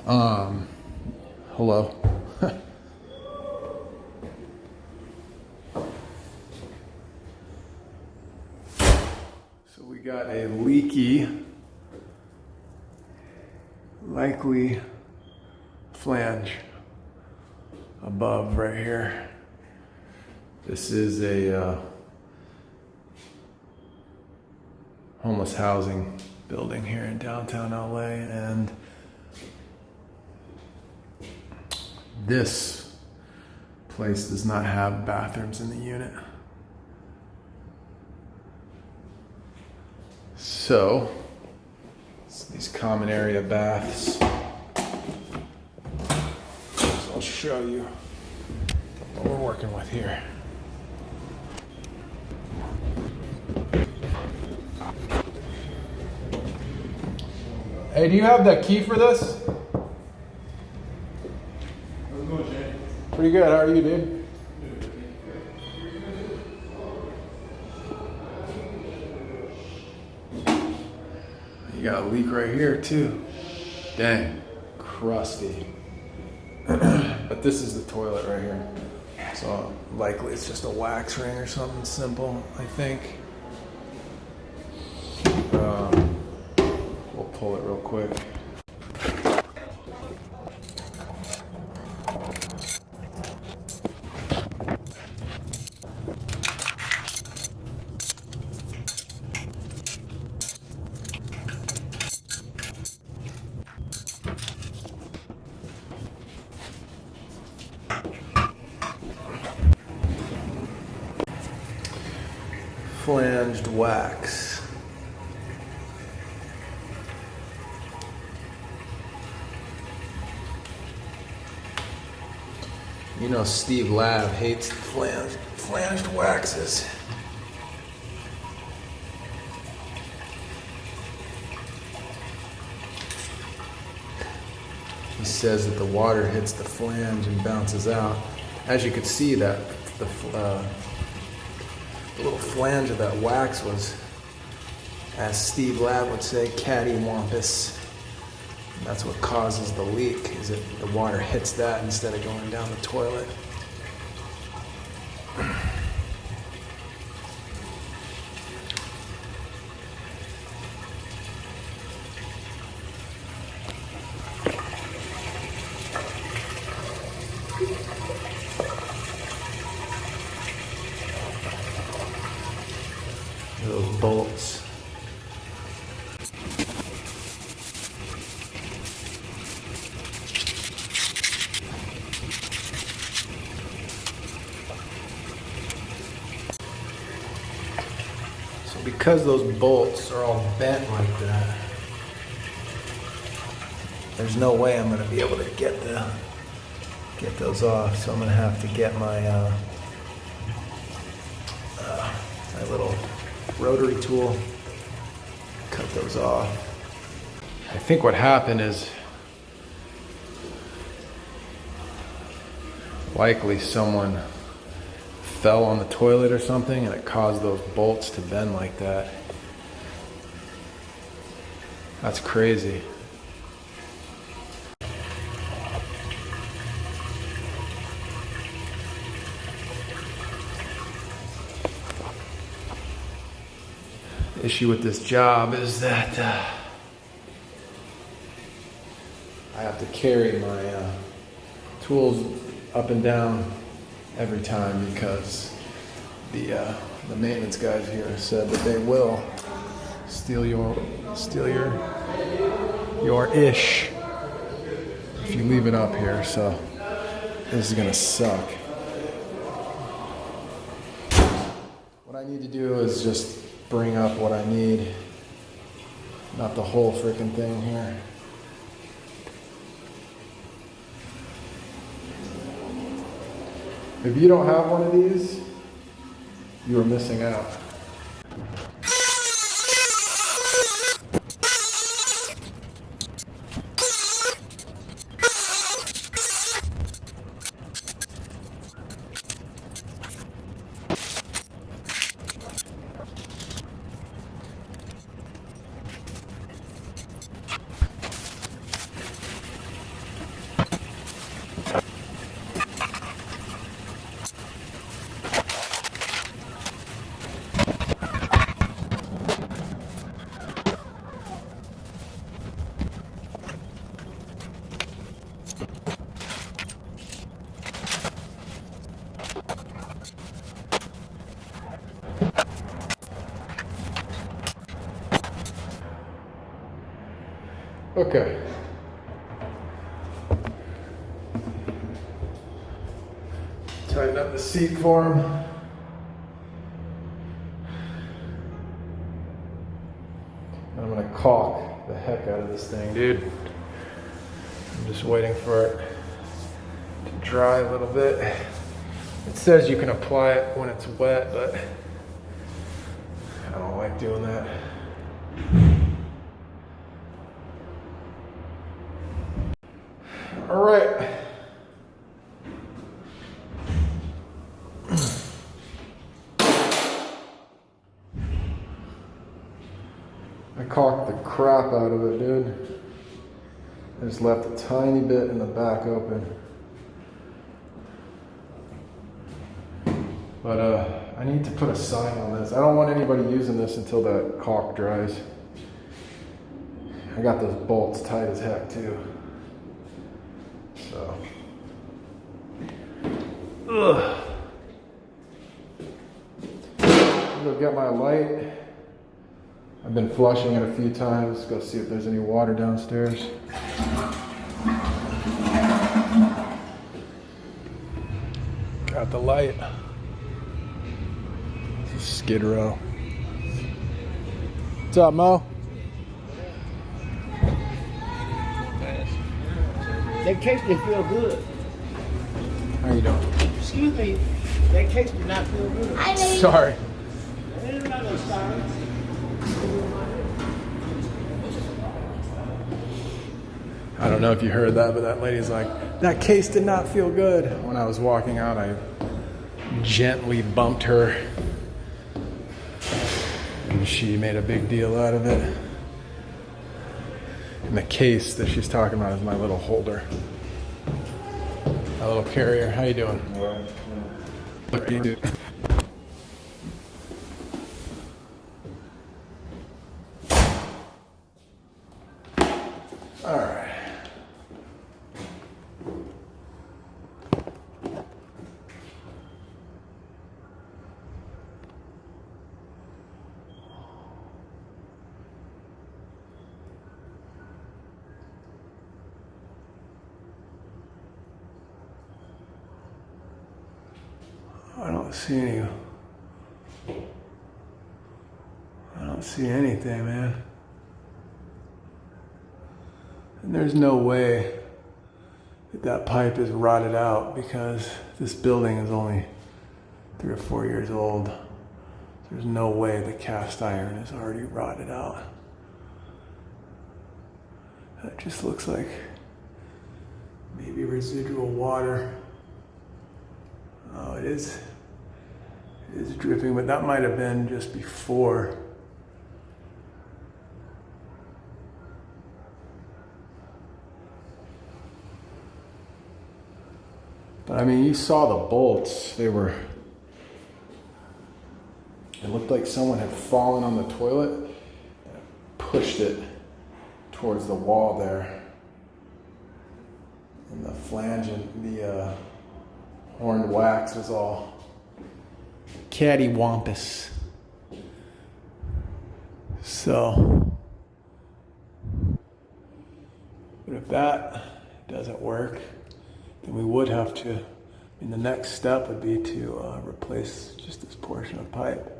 Hello. So we got a leaky, likely flange above right here. This is a homeless housing building here in downtown LA, and this place does not have bathrooms in the unit. So, it's these common area baths. So I'll show you what we're working with here. Hey, do you have the key for this? How's it going, Shane? Pretty good. How are you, dude? You got a leak right here too. Dang, crusty. But this is the toilet right here. So likely it's just a wax ring or something simple, I think. We'll pull it real quick. Flanged wax. You know Steve Lab hates flanged waxes. He says that the water hits the flange and bounces out. As you can see, that the little flange of that wax was, as Steve Lab would say, cattywampus. That's what causes the leak, is that the water hits that instead of going down the toilet. Those bolts. So because those bolts are all bent like that, there's no way I'm going to be able to get those off. So I'm going to have to get my my little rotary tool, cut those off. I think what happened is likely someone fell on the toilet or something and it caused those bolts to bend like that. That's crazy. The issue with this job is that I have to carry my tools up and down every time because the maintenance guys here said that they will steal your ish if you leave it up here. So this is gonna suck. What I need to do is just bring up what I need, not the whole freaking thing here. If you don't have one of these, you are missing out. Okay. Tighten up the seat for him. And I'm gonna caulk the heck out of this thing, dude. I'm just waiting for it to dry a little bit. It says you can apply it when it's wet, but I don't like doing that. All right. I caulked the crap out of it, dude. I just left a tiny bit in the back open. But I need to put a sign on this. I don't want anybody using this until that caulk dries. I got those bolts tight as heck too. So. Ugh. I'm gonna go get my light. I've been flushing it a few times. Go see if there's any water downstairs. Got the light. This is Skid Row. What's up, Mo? That case didn't feel good. How you doing? Excuse me, that case did not feel good. Sorry. Ain't no sorry. I don't know if you heard that, but that lady's like, that case did not feel good. When I was walking out, I gently bumped her. And she made a big deal out of it. And the case that she's talking about is my little holder. My little carrier. How you doing? Look, you do. All right. I don't see anything, man. And there's no way that that pipe is rotted out because this building is only 3 or 4 years old. There's no way the cast iron is already rotted out. That just looks like maybe residual water. Oh, it is dripping, but that might have been just before. But I mean, you saw the bolts. It looked like someone had fallen on the toilet and pushed it towards the wall there. And the flange and the horned wax was all cattywampus. So, but if that doesn't work, then we would have to, the next step would be to replace just this portion of pipe.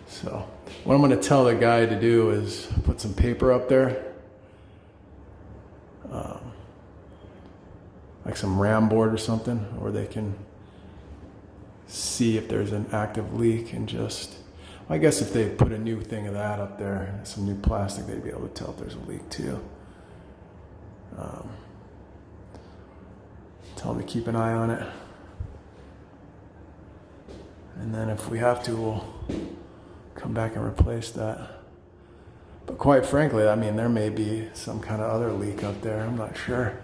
So, what I'm going to tell the guy to do is put some paper up there, like some ram board or something, or they can see if there's an active leak and just, I guess if they put a new thing of that up there, some new plastic, they'd be able to tell if there's a leak too. Tell them to keep an eye on it. And then if we have to, we'll come back and replace that. But quite frankly, I mean, there may be some kind of other leak up there. I'm not sure.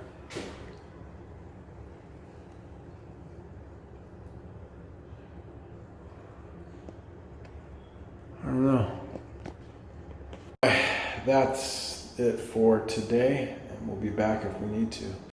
I don't know. That's it for today, and we'll be back if we need to.